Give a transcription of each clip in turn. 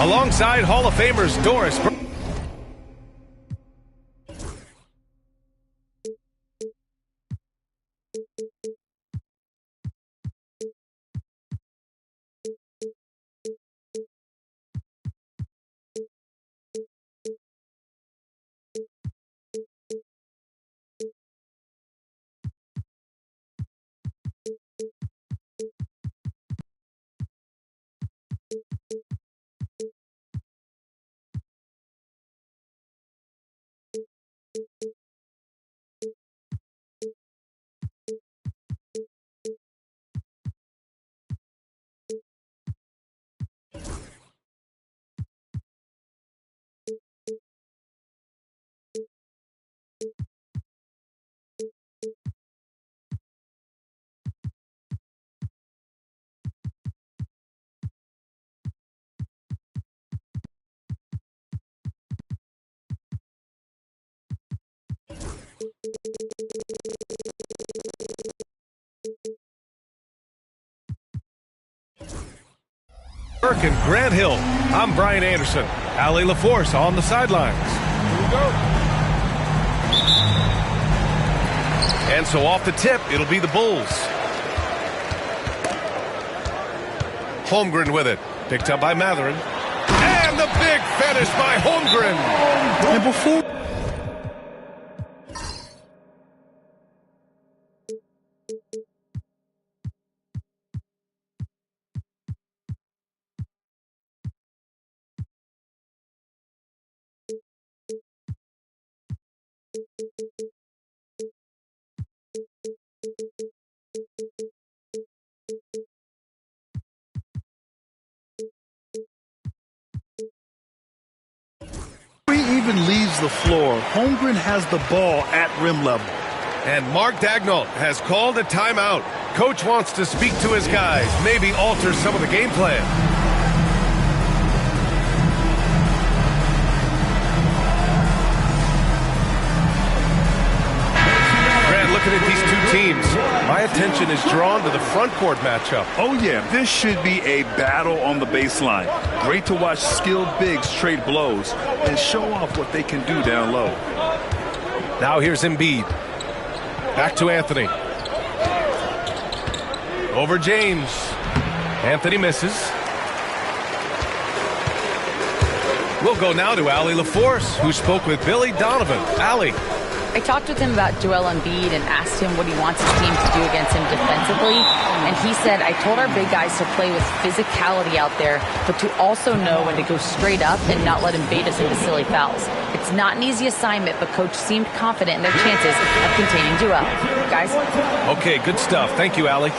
alongside Hall of Famers Doris. And Grant Hill. I'm Brian Anderson. Allie LaForce on the sidelines. Here we go. And so off the tip, it'll be the Bulls. Holmgren with it. Picked up by Mathurin. And the big finish by Holmgren. And before... He even leaves the floor. Holmgren has the ball at rim level. And Mark Daigneault has called a timeout. Coach wants to speak to his guys, maybe alter some of the game plan. Grant, looking at these two teams, my attention is drawn to the front court matchup. Oh, yeah, this should be a battle on the baseline. Great to watch skilled bigs trade blows and show off what they can do down low. Now here's Embiid. Back to Anthony. Over James. Anthony misses. We'll go now to Allie LaForce, who spoke with Billy Donovan. Allie. I talked with him about Joel Embiid and asked him what he wants his team to do against him defensively. And he said, I told our big guys to play with physicality out there, but to also know when to go straight up and not let him bait us into silly fouls. It's not an easy assignment, but Coach seemed confident in their chances of containing Joel. Guys? Okay, good stuff. Thank you, Allie.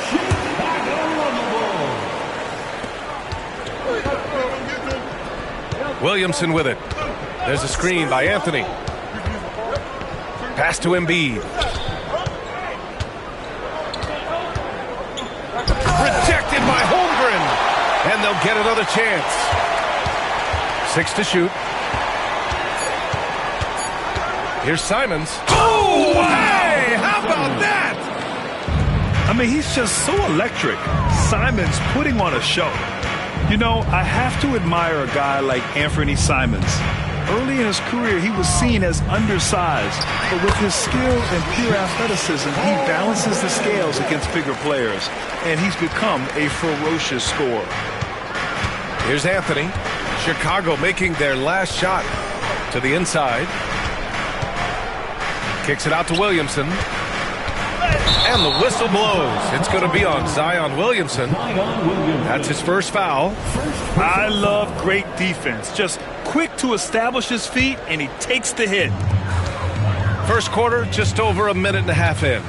Williamson with it. There's a screen by Anthony. Pass to Embiid. Rejected by Holmgren. And they'll get another chance. 6 to shoot. Here's Simons. Oh, hey! How about that? I mean, he's just so electric. Simons putting on a show. You know, I have to admire a guy like Anthony Simons. Early in his career, he was seen as undersized, but with his skill and pure athleticism, he balances the scales against bigger players, and he's become a ferocious scorer. Here's Anthony. Chicago making their last shot to the inside. Kicks it out to Williamson. And the whistle blows. It's going to be on Zion Williamson. That's his first foul. I love great defense. Just quick to establish his feet, and he takes the hit. First quarter, just over a minute and a half in.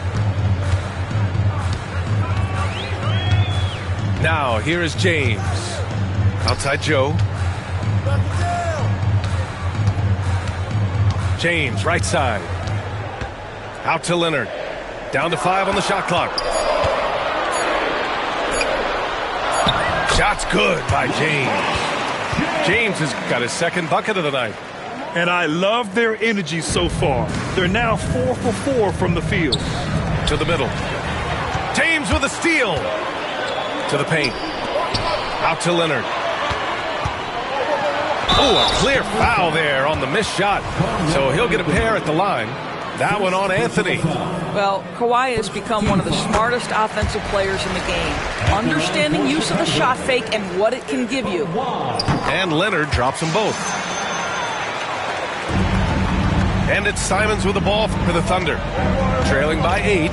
Now, here is James. Outside Joe. James, right side. Out to Leonard. Down to 5 on the shot clock. Shot's good by James. James has got his second bucket of the night. And I love their energy so far. They're now 4 for 4 from the field. To the middle. James with a steal. To the paint. Out to Leonard. Oh, a clear foul there on the missed shot. So he'll get a pair at the line. That one on Anthony. Well, Kawhi has become one of the smartest offensive players in the game. Understanding use of the shot fake and what it can give you. And Leonard drops them both. And it's Simons with the ball for the Thunder. Trailing by 8.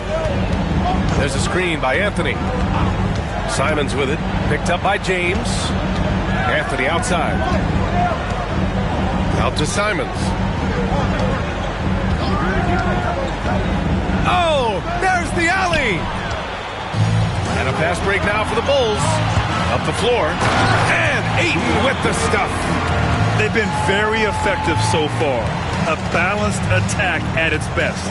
There's a screen by Anthony. Simons with it. Picked up by James. Anthony outside. Out to Simons. Oh, there's the alley. And a fast break now for the Bulls. Up the floor. And Ayton with the stuff. They've been very effective so far. A balanced attack at its best.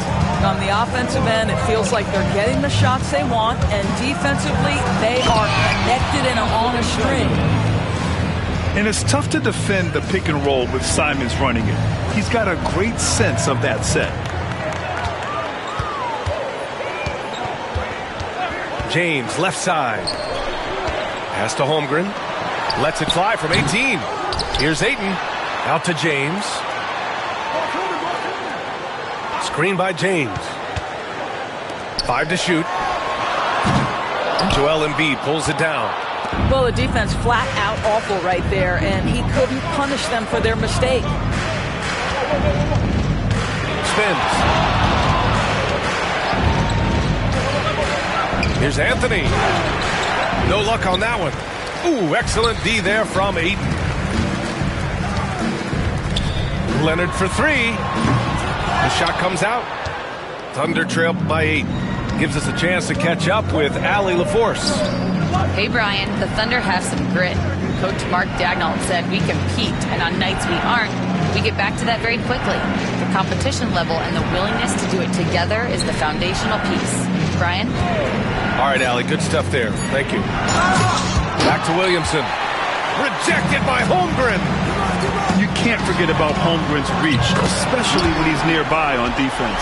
On the offensive end, it feels like they're getting the shots they want, and defensively, they are connected and on a string. And it's tough to defend the pick and roll with Simons running it. He's got a great sense of that set. James, left side. Pass to Holmgren. Lets it fly from 18. Here's Ayton. Out to James. Screen by James. 5 to shoot. Joel Embiid pulls it down. Well, the defense flat out awful right there, and he couldn't punish them for their mistake. Spins. Here's Anthony. No luck on that one. Ooh, excellent D there from Ayton. Leonard for 3. The shot comes out. Thunder trail by 8. Gives us a chance to catch up with Allie LaForce. Hey, Brian, the Thunder have some grit. Coach Mark Daigneault said we compete, and on nights we aren't, we get back to that very quickly. The competition level and the willingness to do it together is the foundational piece. Brian? All right, Allie, good stuff there. Thank you. Back to Williamson. Rejected by Holmgren. You can't forget about Holmgren's reach, especially when he's nearby on defense.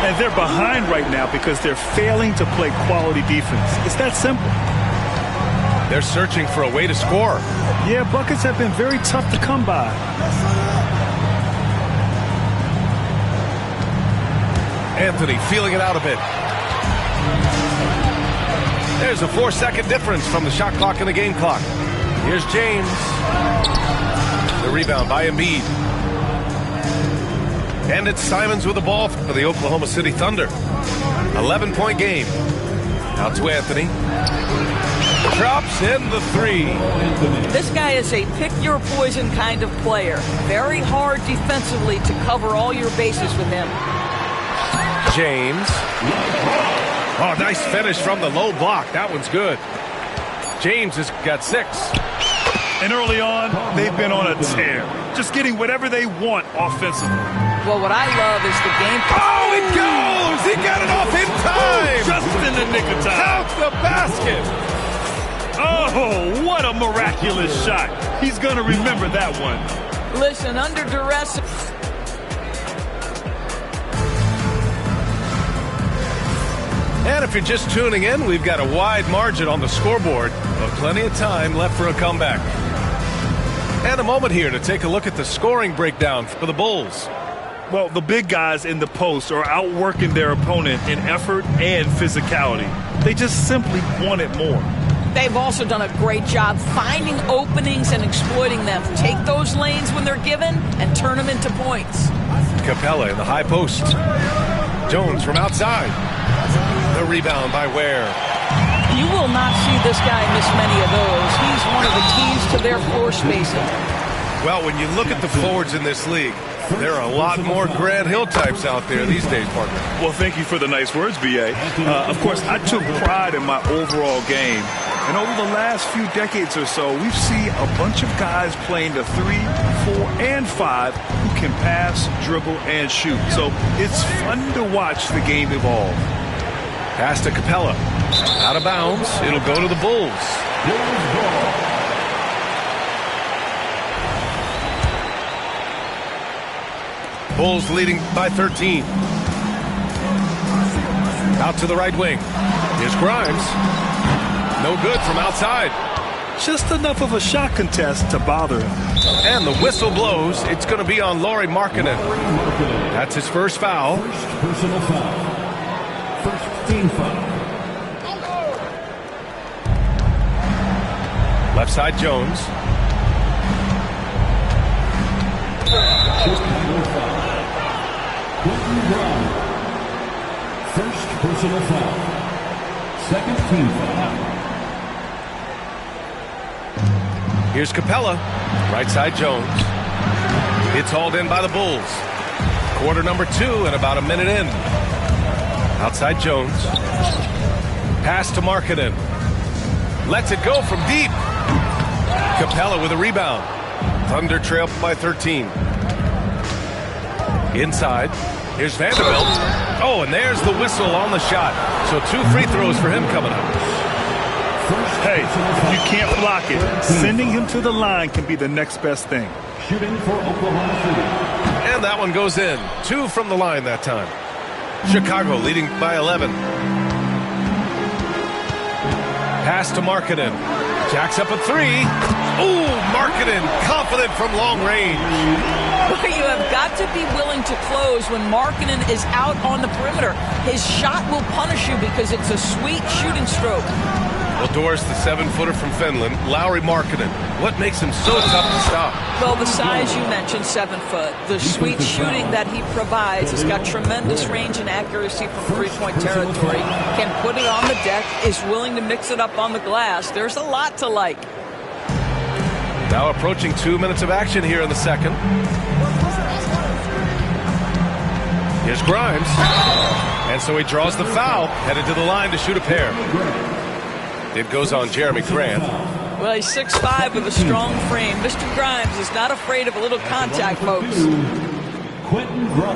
And they're behind right now because they're failing to play quality defense. It's that simple. They're searching for a way to score. Yeah, buckets have been very tough to come by. Anthony feeling it out a bit. There's a 4-second difference from the shot clock and the game clock. Here's James. The rebound by Embiid. And it's Simons with the ball for the Oklahoma City Thunder. 11-point game. Out to Anthony. Drops in the 3. This guy is a pick-your-poison kind of player. Very hard defensively to cover all your bases with him. James. Oh, nice finish from the low block. That one's good. James has got 6. And early on, they've been on a tear. Just getting whatever they want offensively. Well, what I love is the game. Oh, it goes! He got it off in time! Just in the nick of time. Count the basket! Oh, what a miraculous shot. He's going to remember that one. Listen, under duress. And if you're just tuning in, we've got a wide margin on the scoreboard, but plenty of time left for a comeback. And a moment here to take a look at the scoring breakdown for the Bulls. Well, the big guys in the post are outworking their opponent in effort and physicality. They just simply want it more. They've also done a great job finding openings and exploiting them. Take those lanes when they're given and turn them into points. Capella in the high post. Jones from outside. The rebound by Ware. You will not see this guy miss many of those. He's one of the keys to their floor spacing. Well, when you look at the forwards in this league, there are a lot more Grant Hill types out there these days, partner. Well, thank you for the nice words, B.A. Of course, I took pride in my overall game. And over the last few decades or so, we've seen a bunch of guys playing the 3, 4, and 5 who can pass, dribble, and shoot. So it's fun to watch the game evolve. Pass to Capella. Out of bounds. It'll go to the Bulls. Bulls leading by 13. Out to the right wing. Here's Grimes. No good from outside. Just enough of a shot contest to bother him. And the whistle blows. It's going to be on Lauri Markkanen. That's his first foul. First personal foul. First team foul. Left side Jones. Chicago foul. Quentin Brown. First personal foul. Second team foul. Here's Capella. Right side Jones. It's hauled in by the Bulls. Quarter number 2 and about a minute in. Outside Jones. Pass to Markkanen. Lets it go from deep. Capella with a rebound. Thunder trail by 13. Inside. Here's Vanderbilt. Oh, and there's the whistle on the shot. So 2 free throws for him coming up. Hey, if you can't block it, sending him to the line can be the next best thing. Shooting for Oklahoma City. And that one goes in. 2 from the line that time. Chicago leading by 11. Pass to Markkanen. Jacks up a 3. Ooh, Markkanen confident from long range. You have got to be willing to close when Markkanen is out on the perimeter. His shot will punish you because it's a sweet shooting stroke. Well, Doris, the 7-footer from Finland, Lauri Markkanen. What makes him so tough to stop? Well, the size you mentioned, 7 foot. The sweet shooting that he provides. He's got tremendous range and accuracy from three-point territory. Can put it on the deck, is willing to mix it up on the glass. There's a lot to like. Now approaching 2 minutes of action here in the second. Here's Grimes. And so he draws the foul, headed to the line to shoot a pair. It goes on Jeremy Grant. Well, he's 6'5" with a strong frame. Mr. Grimes is not afraid of a little contact, folks.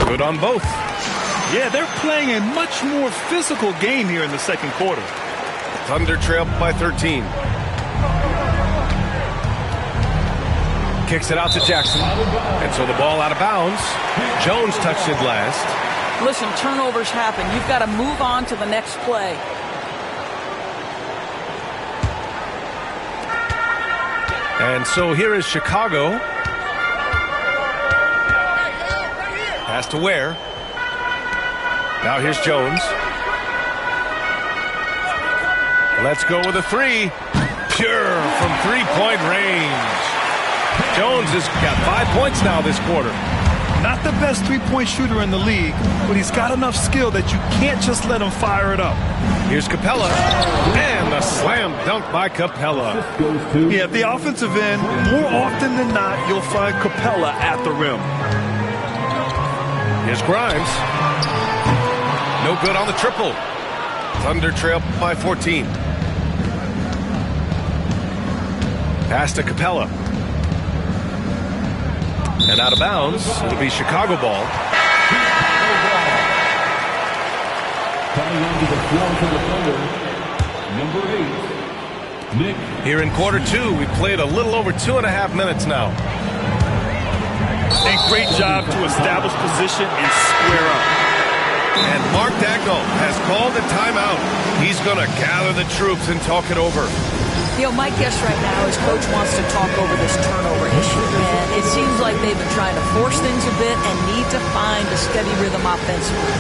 Good on both. Yeah, they're playing a much more physical game here in the second quarter. Thunder trail by 13. Kicks it out to Jackson. And so the ball out of bounds. Jones touched it last. Listen, turnovers happen. You've got to move on to the next play. And so here is Chicago. Pass to Ware. Now here's Jones. Let's go with a 3. Pure from three-point range. Jones has got 5 points now this quarter. Not the best three-point shooter in the league, but he's got enough skill that you can't just let him fire it up. Here's Capella. And a slam dunk by Capella. Yeah, at the offensive end, more often than not, you'll find Capella at the rim. Here's Grimes. No good on the triple. Thunder trail by 14. Pass to Capella. And out of bounds, it'll be Chicago ball. Coming onto the floor for the Thunder, number 8, Nick. Here in quarter 2, we've played a little over 2.5 minutes now. A great job to establish position and square up. And Mark Daigneault has called a timeout. He's going to gather the troops and talk it over. You know, my guess right now is Coach wants to talk over this turnover issue. And it seems like they've been trying to force things a bit and need to find a steady rhythm offensively.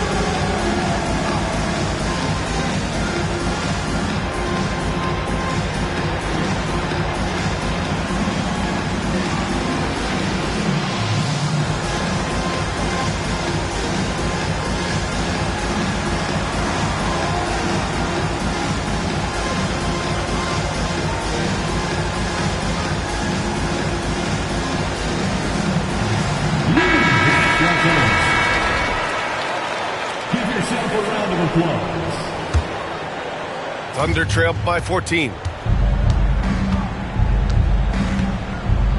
Thunder trail by 14.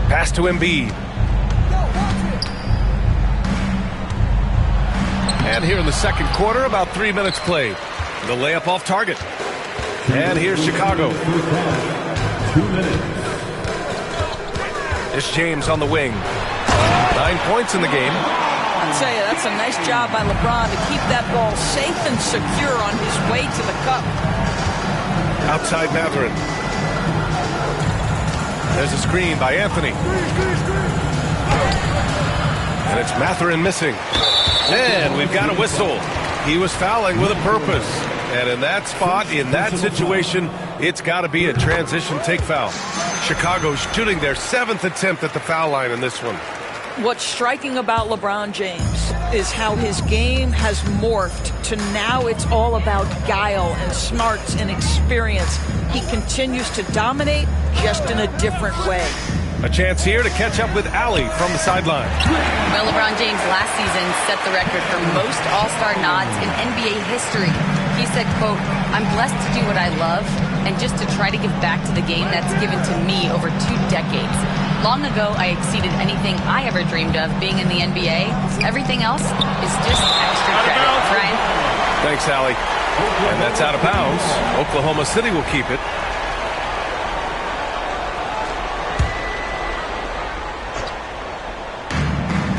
Pass to Embiid. And here in the second quarter, about 3 minutes played. The layup off target. And here's Chicago. 2 minutes. It's James on the wing. 9 points in the game. I'll tell you, that's a nice job by LeBron to keep that ball safe and secure on his way to the cup. Outside Mathurin. There's a screen by Anthony. And it's Mathurin missing. And we've got a whistle. He was fouling with a purpose. And in that spot, in that situation, it's got to be a transition take foul. Chicago shooting their 7th attempt at the foul line in this one. What's striking about LeBron James is how his game has morphed to now it's all about guile and smarts and experience. He continues to dominate, just in a different way. A chance here to catch up with Allie from the sideline. Well, LeBron James last season set the record for most All-Star nods in NBA history. He said, quote, "I'm blessed to do what I love and just to try to give back to the game that's given to me over 2 decades. Long ago, I exceeded anything I ever dreamed of being in the NBA. Everything else is just extra credit." Brian? Thanks, Allie. And that's out of bounds. Oklahoma City will keep it.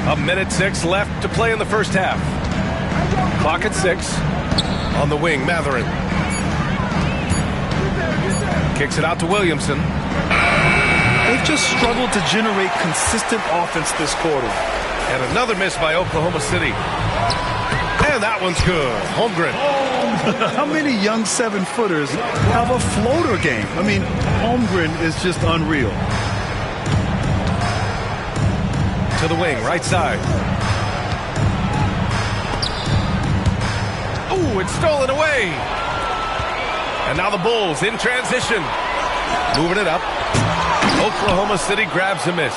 A minute 6 left to play in the first half. Clock at 6. On the wing, Mathurin. Kicks it out to Williamson. They've just struggled to generate consistent offense this quarter. And another miss by Oklahoma City. And that one's good. Holmgren. How many young 7-footers have a floater game? I mean, Holmgren is just unreal. To the wing, right side. Ooh, it's stolen away. And now the Bulls in transition. Moving it up. Oklahoma City grabs a miss.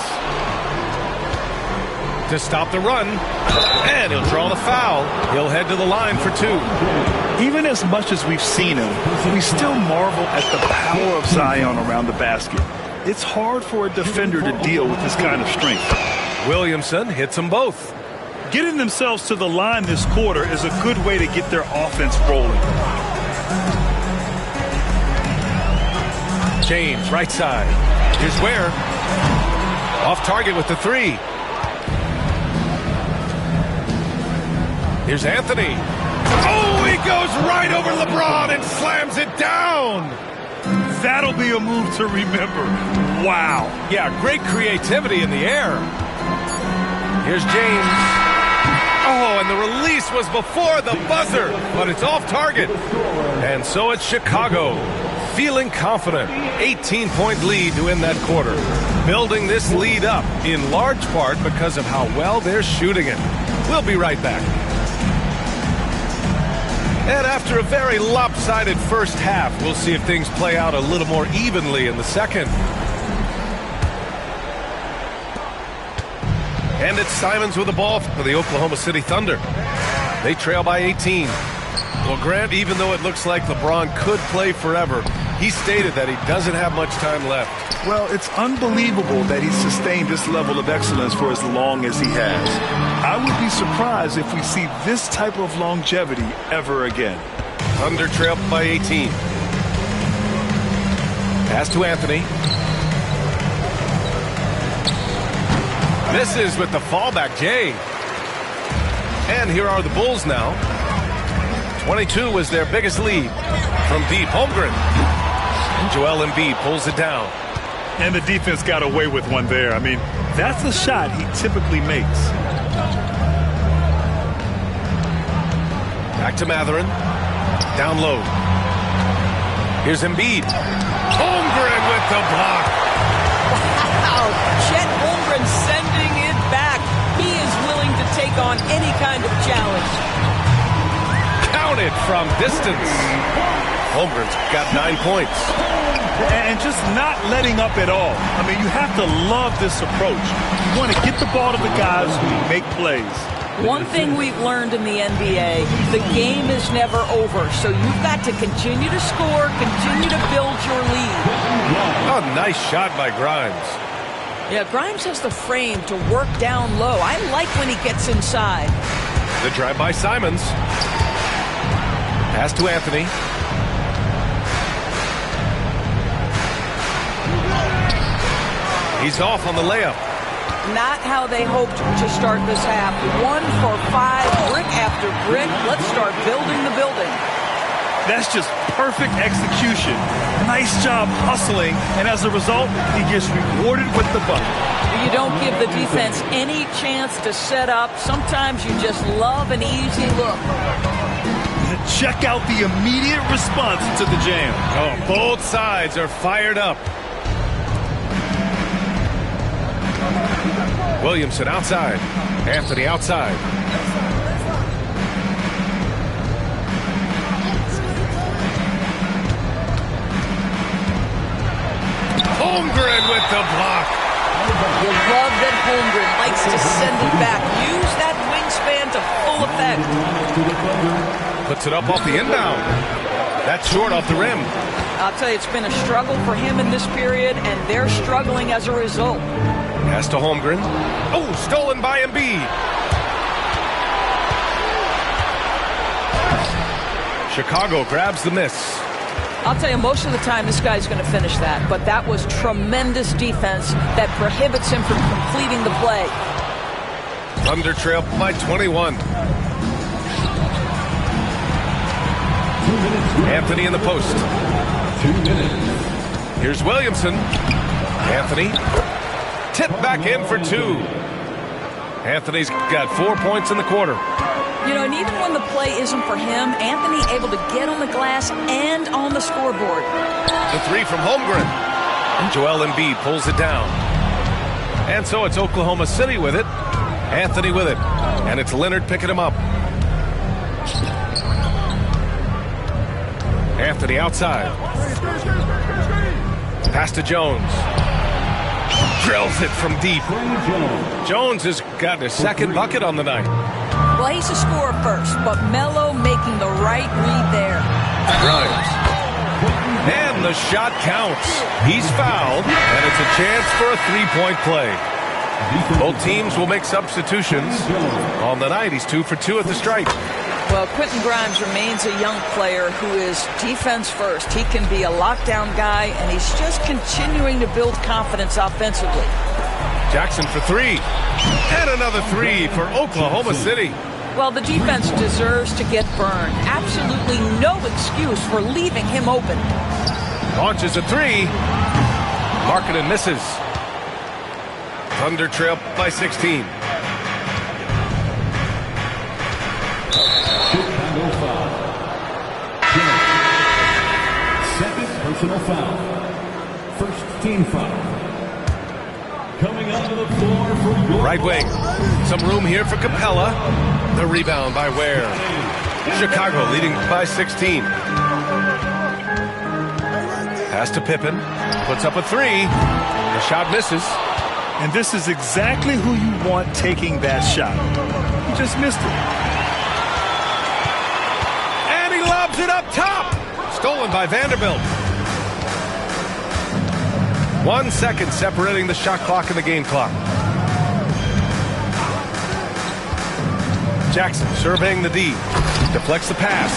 To stop the run. And he'll draw the foul. He'll head to the line for 2. Even as much as we've seen him, we still marvel at the power of Zion around the basket. It's hard for a defender to deal with this kind of strength. Williamson hits them both. Getting themselves to the line this quarter is a good way to get their offense rolling. James, right side. Here's Ware. Off target with the 3. Here's Anthony. Oh, he goes right over LeBron and slams it down. That'll be a move to remember. Wow. Yeah, great creativity in the air. Here's James. Oh, and the release was before the buzzer, but it's off target. And so it's Chicago, feeling confident. 18-point lead to end that quarter. Building this lead up in large part because of how well they're shooting it. We'll be right back. And after a very lopsided first half, we'll see if things play out a little more evenly in the second. And it's Simons with the ball for the Oklahoma City Thunder. They trail by 18. Well, Grant, even though it looks like LeBron could play forever, he stated that he doesn't have much time left. Well, it's unbelievable that he's sustained this level of excellence for as long as he has. I would be surprised if we see this type of longevity ever again. Thunder trail by 18. Pass to Anthony. Misses with the fallback, Jay. And here are the Bulls now. 22 was their biggest lead. From deep, Holmgren. And Joel Embiid pulls it down. And the defense got away with one there. I mean, that's a shot he typically makes. Back to Mathurin. Down low. Here's Embiid. Holmgren with the block. Wow, Chet Holmgren sending it back. He is willing to take on any kind of challenge. Counted from distance. Holmgren's got 9 points. And just not letting up at all. I mean, you have to love this approach. You want to get the ball to the guys who make plays. One thing we've learned in the NBA, the game is never over. So you've got to continue to score, continue to build your lead. Oh, nice shot by Grimes. Yeah, Grimes has the frame to work down low. I like when he gets inside. The drive by Simons. Pass to Anthony. He's off on the layup. Not how they hoped to start this half. 1 for 5, brick after brick. Let's start building the building. That's just perfect execution. Nice job hustling, and as a result, he gets rewarded with the bucket. You don't give the defense any chance to set up. Sometimes you just love an easy look. Check out the immediate response to the jam. Oh, both sides are fired up. Williamson outside. Anthony outside. Holmgren with the block. You love that Holmgren likes to send it back. Use that wingspan to full effect. Puts it up off the inbound. That's short off the rim. I'll tell you, it's been a struggle for him in this period, and they're struggling as a result. Pass to Holmgren. Oh, stolen by Embiid. Chicago grabs the miss. I'll tell you, most of the time this guy's going to finish that, but that was tremendous defense that prohibits him from completing the play. Thunder trail by 21. Anthony in the post. 2 minutes. Here's Williamson. Anthony. Tip back in for 2. Anthony's got 4 points in the quarter. You know, and even when the play isn't for him, Anthony able to get on the glass and on the scoreboard. The 3 from Holmgren. And Joel Embiid pulls it down. And so it's Oklahoma City with it. Anthony with it. And it's Leonard picking him up. Anthony outside. Pass to Jones. Drills it from deep. Jones has gotten his second bucket on the night. Well, he's a scorer first, but Melo making the right read there. Grimes. And the shot counts. He's fouled, and it's a chance for a three-point play. Both teams will make substitutions. On the night, he's 2 for 2 at the stripe. Well, Quentin Grimes remains a young player who is defense first. He can be a lockdown guy, and he's just continuing to build confidence offensively. Jackson for 3. And another 3 for Oklahoma City. Well, the defense deserves to get burned. Absolutely no excuse for leaving him open. Launches a 3. Markkanen misses. Thunder trail by 16. Chicago foul. Second personal foul. First team foul. Coming onto the floor for your right wing. Some room here for Capella. The rebound by Ware. Chicago leading by 16. Pass to Pippen. Puts up a 3. The shot misses. And this is exactly who you want taking that shot. He just missed it. And he lobs it up top. Stolen by Vanderbilt. 1 second separating the shot clock and the game clock. Jackson surveying the D. Deflects the pass.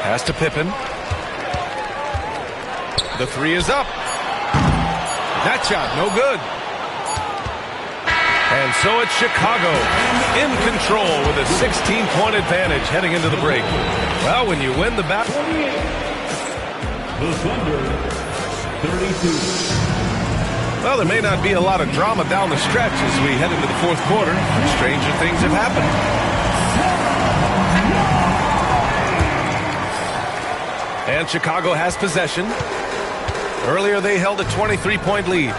Pass to Pippen. The 3 is up. That shot, no good. And so it's Chicago in control with a 16-point advantage heading into the break. Well, when you win the battle... The Thunder, 32. Well, there may not be a lot of drama down the stretch as we head into the fourth quarter. Stranger things have happened. And Chicago has possession. Earlier they held a 23-point lead.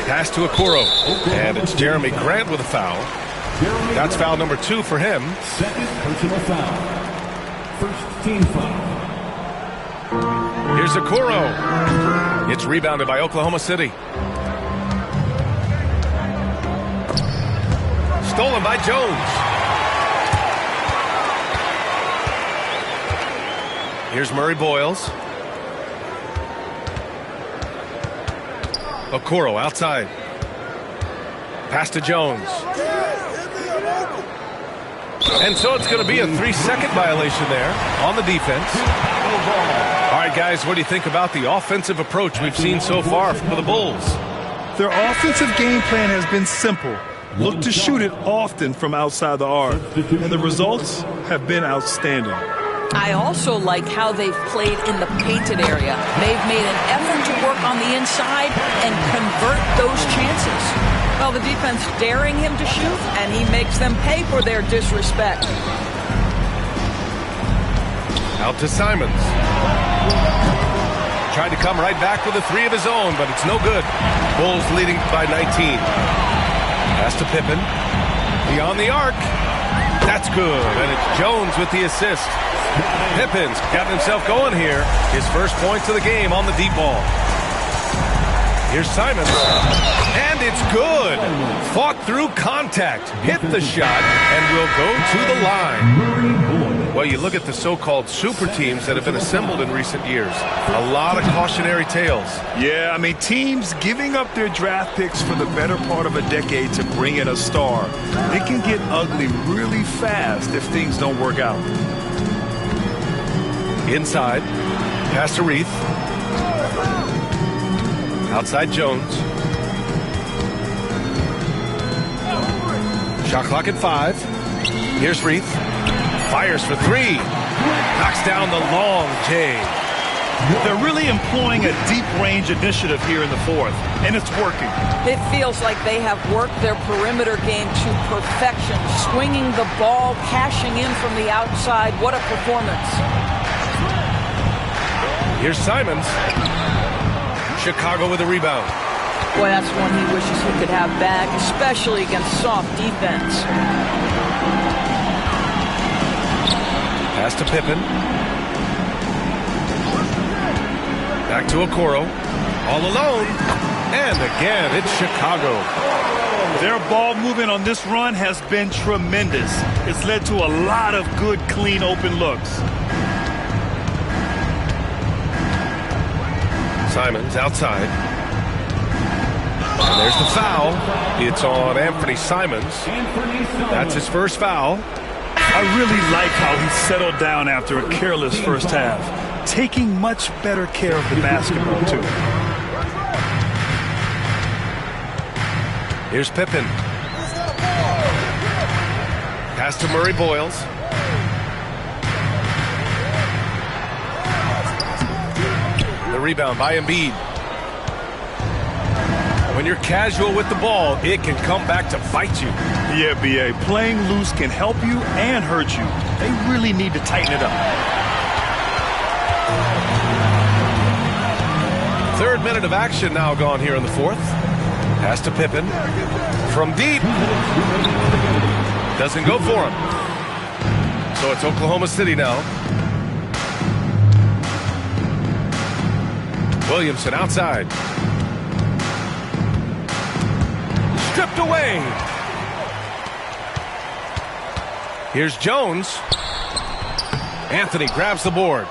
Pass to Okoro. And it's Jeremy Grant with a foul. That's foul number 2 for him. Second personal foul. First team foul. Here's Okoro. It's rebounded by Oklahoma City. Stolen by Jones. Here's Murray Boyles. Okoro outside. Pass to Jones. And so it's going to be a 3-second violation there on the defense. All right, guys, what do you think about the offensive approach we've seen so far for the Bulls? Their offensive game plan has been simple. Look to shoot it often from outside the arc. And the results have been outstanding. I also like how they've played in the painted area. They've made an effort to work on the inside and convert those chances. Well, the defense daring him to shoot, and he makes them pay for their disrespect. Out to Simons. Tried to come right back with a three of his own, but it's no good. Bulls leading by 19. Pass to Pippen. Beyond the arc. That's good, and it's Jones with the assist. Pippen's got himself going here. His first points of the game on the deep ball. Here's Simons. And it's good. Fought through contact. Hit the shot and will go to the line. Well, you look at the so-called super teams that have been assembled in recent years. A lot of cautionary tales. Yeah, I mean, teams giving up their draft picks for the better part of a decade to bring in a star. It can get ugly really fast if things don't work out. Inside. Pass to Reith. Outside Jones. Shot clock at 5. Here's Reith. Fires for 3. Knocks down the long J. They're really employing a deep range initiative here in the fourth, and it's working. It feels like they have worked their perimeter game to perfection, swinging the ball, cashing in from the outside. What a performance. Here's Simons. Chicago with a rebound. Boy, that's one he wishes he could have back, especially against soft defense. Pass to Pippen. Back to Okoro. All alone. And again, it's Chicago. Their ball movement on this run has been tremendous. It's led to a lot of good, clean, open looks. Simons outside. And there's the foul. It's on Anthony Simons. That's his first foul. I really like how he settled down after a careless first half, taking much better care of the basketball, too. Here's Pippen. Pass to Murray Boyles. The rebound by Embiid. When you're casual with the ball, it can come back to bite you. Yeah, B.A., playing loose can help you and hurt you. They really need to tighten it up. Third minute of action now gone here in the fourth. Pass to Pippen. From deep. Doesn't go for him. So it's Oklahoma City now. Williamson outside. Stripped away. Here's Jones. Anthony grabs the board.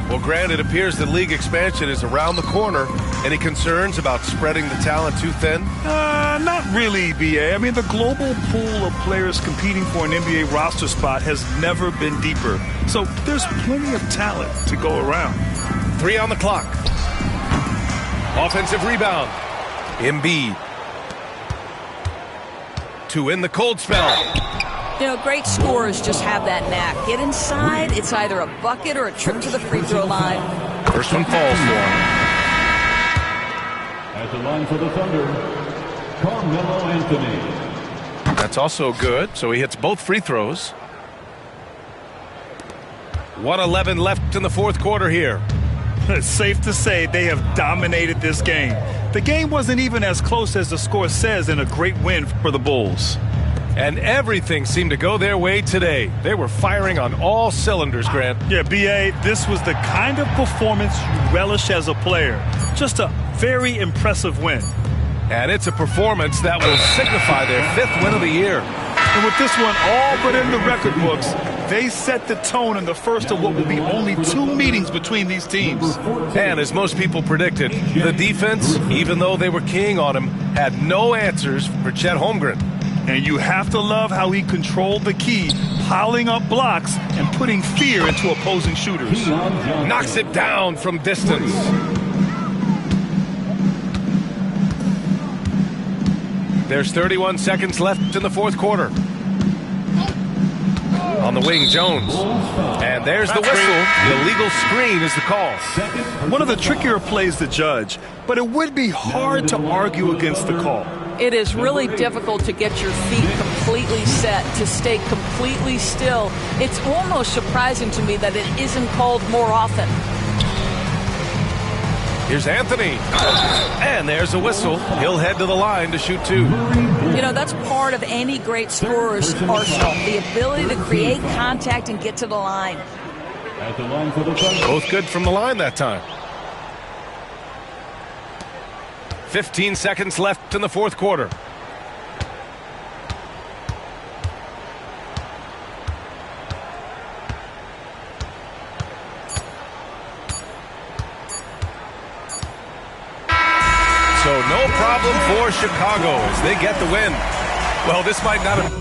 Well, Grant, it appears that league expansion is around the corner. Any concerns about spreading the talent too thin? Not really, B.A. I mean, the global pool of players competing for an NBA roster spot has never been deeper. So there's plenty of talent to go around. 3 on the clock. Offensive rebound. Embiid. 2 in the cold spell. You know, great scorers just have that knack. Get inside, it's either a bucket or a trip to the free throw line. First one falls for him. At the line for the Thunder, Carmelo Anthony. That's also good, so he hits both free throws. 1:11 left in the fourth quarter here. It's safe to say they have dominated this game. The game wasn't even as close as the score says in a great win for the Bulls. And everything seemed to go their way today. They were firing on all cylinders, Grant. Yeah, B.A., this was the kind of performance you relish as a player. Just a very impressive win. And it's a performance that will signify their 5th win of the year. And with this one all but in the record books, they set the tone in the first of what will be only 2 meetings between these teams. And as most people predicted, the defense, even though they were keying on him, had no answers for Chet Holmgren. And you have to love how he controlled the key, piling up blocks and putting fear into opposing shooters. Knocks it down from distance. There's 31 seconds left in the fourth quarter. On the wing, Jones. And there's the whistle. The illegal screen is the call. One of the trickier plays to judge, but it would be hard to argue against the call. It is really difficult to get your feet completely set, to stay completely still. It's almost surprising to me that it isn't called more often. Here's Anthony. And there's a whistle. He'll head to the line to shoot two. You know, that's part of any great scorer's arsenal, the ability to create contact and get to the line. At the line for the Thunder. Both good from the line that time. 15 seconds left in the fourth quarter. So no problem for Chicago as they get the win. Well, this might not have